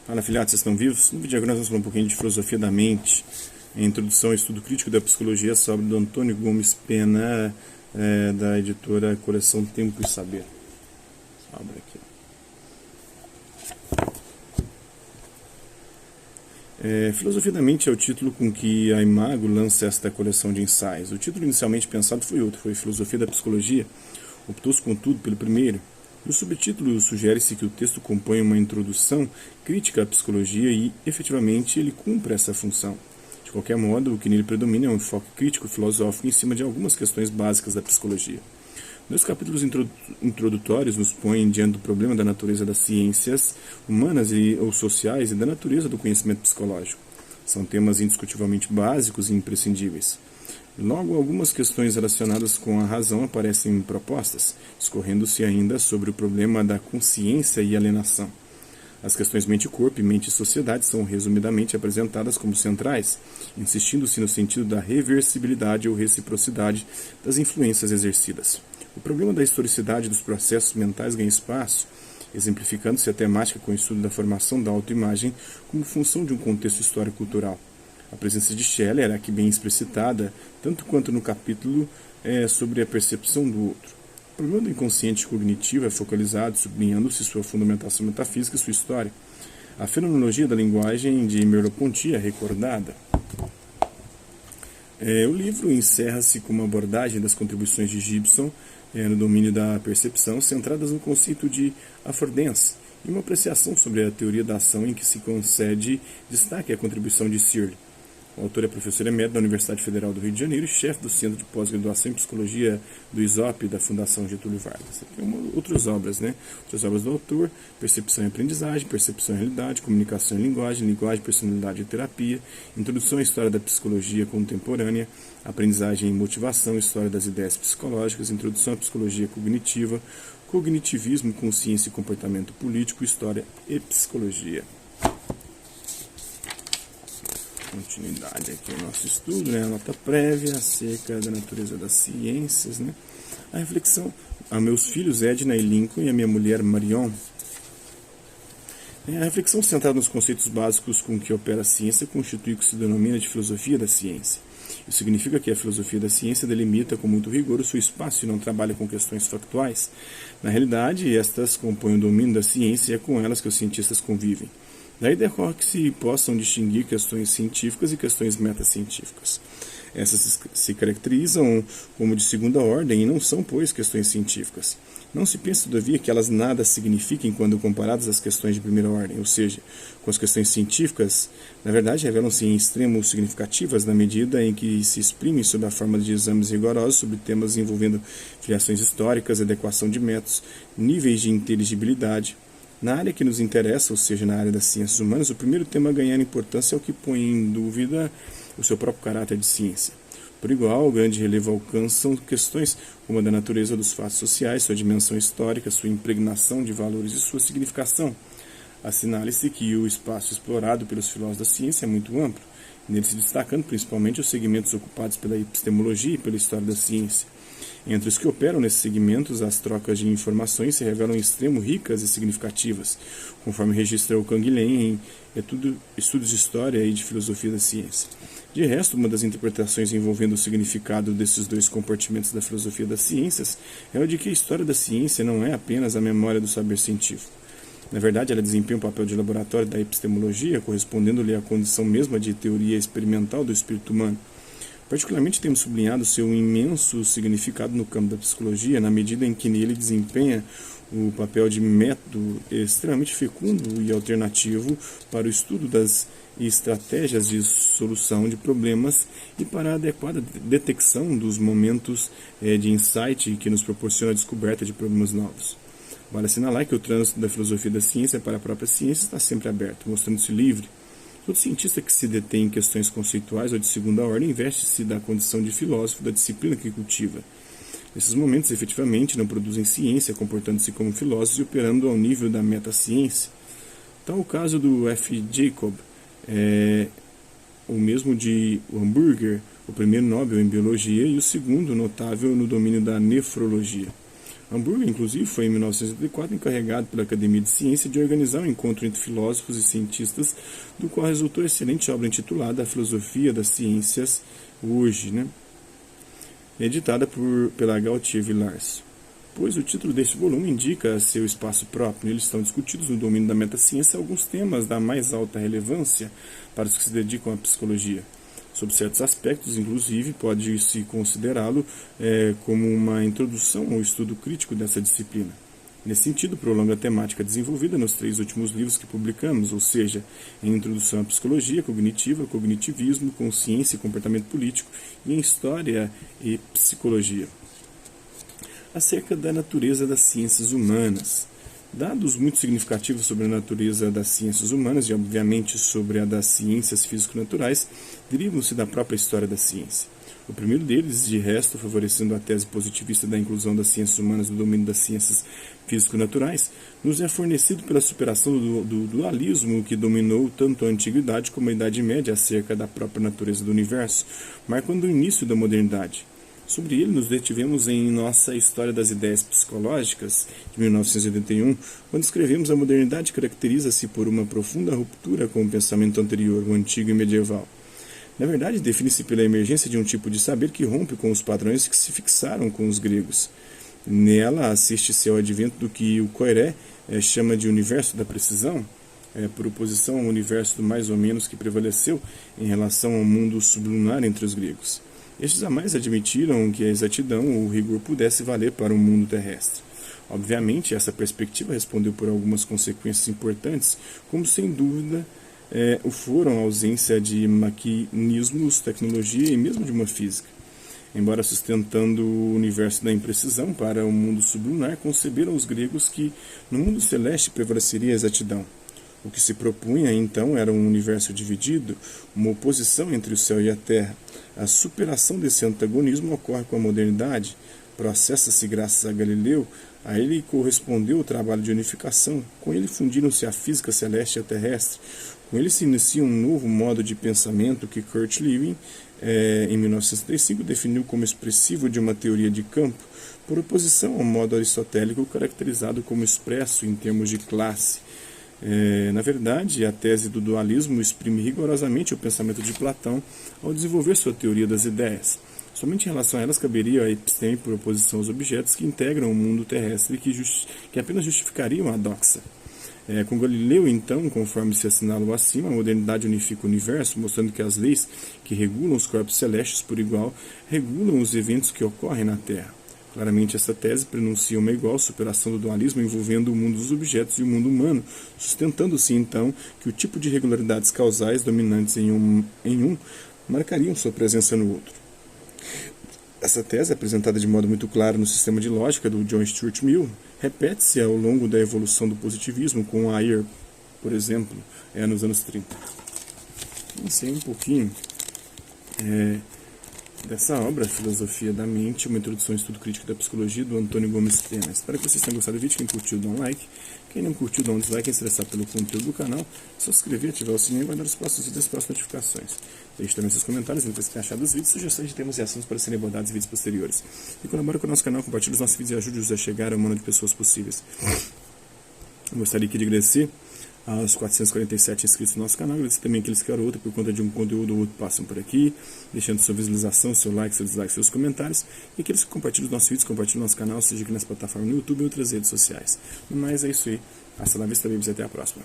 Fala, afiliados, vocês estão vivos? No vídeo agora nós vamos falar um pouquinho de filosofia da mente, a introdução ao estudo crítico da psicologia, essa obra do Antônio Gomes Pena, da editora Coleção Tempo e Saber. Essa obra aqui. Filosofia da mente é o título com que a Imago lança esta coleção de ensaios. O título inicialmente pensado foi outro, foi Filosofia da Psicologia. Optou-se, contudo, pelo primeiro. No subtítulo sugere-se que o texto compõe uma introdução crítica à psicologia e, efetivamente, ele cumpre essa função. De qualquer modo, o que nele predomina é um enfoque crítico-filosófico em cima de algumas questões básicas da psicologia. Dois capítulos introdutórios nos põem diante do problema da natureza das ciências humanas ou sociais e da natureza do conhecimento psicológico. São temas indiscutivelmente básicos e imprescindíveis. Logo, algumas questões relacionadas com a razão aparecem propostas, discorrendo-se ainda sobre o problema da consciência e alienação. As questões mente-corpo e mente-sociedade são resumidamente apresentadas como centrais, insistindo-se no sentido da reversibilidade ou reciprocidade das influências exercidas. O problema da historicidade dos processos mentais ganha espaço, exemplificando-se a temática com o estudo da formação da autoimagem como função de um contexto histórico-cultural. A presença de Scheller era aqui bem explicitada, tanto quanto no capítulo sobre a percepção do outro. O problema do inconsciente cognitivo é focalizado, sublinhando-se sua fundamentação metafísica e sua história. A fenomenologia da linguagem de Merleau-Ponty é recordada. O livro encerra-se com uma abordagem das contribuições de Gibson no domínio da percepção, centradas no conceito de affordance, e uma apreciação sobre a teoria da ação em que se concede destaque à contribuição de Searle. O autor é professor emérito da Universidade Federal do Rio de Janeiro e chefe do Centro de Pós-Graduação em Psicologia do ISOP da Fundação Getúlio Vargas. Tem outras obras, Outras obras do autor: Percepção e Aprendizagem, Percepção e Realidade, Comunicação e Linguagem, Linguagem, Personalidade e Terapia, Introdução à História da Psicologia Contemporânea, Aprendizagem e Motivação, História das Ideias Psicológicas, Introdução à Psicologia Cognitiva, Cognitivismo, Consciência e Comportamento Político, História e Psicologia. Continuidade aqui no nosso estudo, a nota prévia acerca da natureza das ciências, A reflexão a meus filhos Edna e Lincoln e a minha mulher Marion. A reflexão centrada nos conceitos básicos com que opera a ciência constitui o que se denomina de filosofia da ciência. Isso significa que a filosofia da ciência delimita com muito rigor o seu espaço e não trabalha com questões factuais. Na realidade, estas compõem o domínio da ciência e é com elas que os cientistas convivem. Daí decorre que se possam distinguir questões científicas e questões metacientíficas. Essas se caracterizam como de segunda ordem e não são, pois, questões científicas. Não se pensa, todavia, que elas nada signifiquem quando comparadas às questões de primeira ordem, ou seja, com as questões científicas, na verdade, revelam-se em extremo significativas na medida em que se exprimem sob a forma de exames rigorosos sobre temas envolvendo filiações históricas, adequação de métodos, níveis de inteligibilidade. Na área que nos interessa, ou seja, na área das ciências humanas, o primeiro tema a ganhar importância é o que põe em dúvida o seu próprio caráter de ciência. Por igual, grande relevo alcançam questões como a da natureza dos fatos sociais, sua dimensão histórica, sua impregnação de valores e sua significação. Assinale-se que o espaço explorado pelos filósofos da ciência é muito amplo, nele se destacando principalmente os segmentos ocupados pela epistemologia e pela história da ciência. Entre os que operam nesses segmentos, as trocas de informações se revelam em extremo ricas e significativas, conforme registra o Canguilhem em Estudos de História e de Filosofia da Ciência. De resto, uma das interpretações envolvendo o significado desses dois compartimentos da filosofia das ciências é o de que a história da ciência não é apenas a memória do saber científico. Na verdade, ela desempenha um papel de laboratório da epistemologia, correspondendo-lhe à condição mesma de teoria experimental do espírito humano. Particularmente temos sublinhado seu imenso significado no campo da psicologia, na medida em que nele desempenha o papel de método extremamente fecundo e alternativo para o estudo das estratégias de solução de problemas e para a adequada detecção dos momentos de insight que nos proporciona a descoberta de problemas novos. Vale assinalar que o trânsito da filosofia da ciência para a própria ciência está sempre aberto, mostrando-se livre. Todo cientista que se detém em questões conceituais ou de segunda ordem investe-se da condição de filósofo da disciplina que cultiva. Nesses momentos, efetivamente, não produzem ciência, comportando-se como filósofos e operando ao nível da metaciência. Tal o caso do F. Jacob, o mesmo de Hamburger, o primeiro Nobel em biologia e o segundo notável no domínio da nefrologia. Hamburgo, inclusive, foi em 1984 encarregado pela Academia de Ciência de organizar um encontro entre filósofos e cientistas, do qual resultou a excelente obra intitulada A Filosofia das Ciências Hoje, editada pela Gautier Villars. Pois o título deste volume indica seu espaço próprio. Neles estão discutidos no domínio da metaciência alguns temas da mais alta relevância para os que se dedicam à psicologia. Sob certos aspectos, inclusive, pode-se considerá-lo como uma introdução ao estudo crítico dessa disciplina. Nesse sentido, prolonga a temática desenvolvida nos 3 últimos livros que publicamos, ou seja, em Introdução à Psicologia Cognitiva, Cognitivismo, Consciência e Comportamento Político, e em História e Psicologia. Acerca da natureza das ciências humanas. Dados muito significativos sobre a natureza das ciências humanas e, obviamente, sobre a das ciências físico-naturais, derivam-se da própria história da ciência. O primeiro deles, de resto, favorecendo a tese positivista da inclusão das ciências humanas no domínio das ciências físico-naturais, nos é fornecido pela superação do dualismo que dominou tanto a Antiguidade como a Idade Média acerca da própria natureza do universo, marcando o início da modernidade. Sobre ele nos detivemos em nossa História das Ideias Psicológicas, de 1981, quando escrevemos: a modernidade caracteriza-se por uma profunda ruptura com o pensamento anterior, o antigo e medieval. Na verdade, define-se pela emergência de um tipo de saber que rompe com os padrões que se fixaram com os gregos. Nela assiste-se ao advento do que o Coiré chama de universo da precisão, por oposição ao universo do mais ou menos que prevaleceu em relação ao mundo sublunar entre os gregos. Estes jamais admitiram que a exatidão ou o rigor pudesse valer para o mundo terrestre. Obviamente, essa perspectiva respondeu por algumas consequências importantes, como sem dúvida o foram a ausência de maquinismos, tecnologia e mesmo de uma física. Embora sustentando o universo da imprecisão para o mundo sublunar, conceberam os gregos que no mundo celeste prevaleceria a exatidão. O que se propunha, então, era um universo dividido, uma oposição entre o céu e a terra. A superação desse antagonismo ocorre com a modernidade, processa-se graças a Galileu, a ele correspondeu o trabalho de unificação, com ele fundiram-se a física celeste e a terrestre, com ele se inicia um novo modo de pensamento que Kurt Lewin, em 1935, definiu como expressivo de uma teoria de campo, por oposição ao modo aristotélico caracterizado como expresso em termos de classe. Na verdade, a tese do dualismo exprime rigorosamente o pensamento de Platão ao desenvolver sua teoria das ideias. Somente em relação a elas caberia a episteme por oposição aos objetos que integram o mundo terrestre que apenas justificariam a doxa. Com Galileu, então, conforme se assinala acima, a modernidade unifica o universo, mostrando que as leis que regulam os corpos celestes por igual regulam os eventos que ocorrem na Terra. Claramente, essa tese prenuncia uma igual superação do dualismo envolvendo o mundo dos objetos e o mundo humano, sustentando-se, então, que o tipo de regularidades causais dominantes em um marcariam sua presença no outro. Essa tese, apresentada de modo muito claro no sistema de lógica do John Stuart Mill, repete-se ao longo da evolução do positivismo, com Ayer, por exemplo, nos anos 30. Pensei um pouquinho dessa obra, Filosofia da Mente, uma introdução ao estudo crítico da psicologia, do Antônio Gomes Pena. Espero que vocês tenham gostado do vídeo. Quem curtiu, dá um like. Quem não curtiu, dá um dislike. Quem se interessar pelo conteúdo do canal, é só se inscrever, ativar o sininho e guardar os próximos vídeos e as próximas notificações. Deixe também seus comentários, no que você tem achado dos vídeos, sugestões de temas e assuntos para serem abordados em vídeos posteriores. E colabore com o nosso canal, compartilhe os nossos vídeos e ajude-os a chegar ao número de pessoas possíveis. Eu gostaria aqui de agradecer aos 447 inscritos no nosso canal, agradecer também aqueles que outro por conta de um conteúdo ou outro passam por aqui, deixando sua visualização, seu like, seu dislike, seus comentários, e aqueles que compartilham os nossos vídeos, compartilham o nosso canal, seja aqui nas plataformas no YouTube e outras redes sociais. No mais, é isso aí. Hasta la vista, babies, e até a próxima.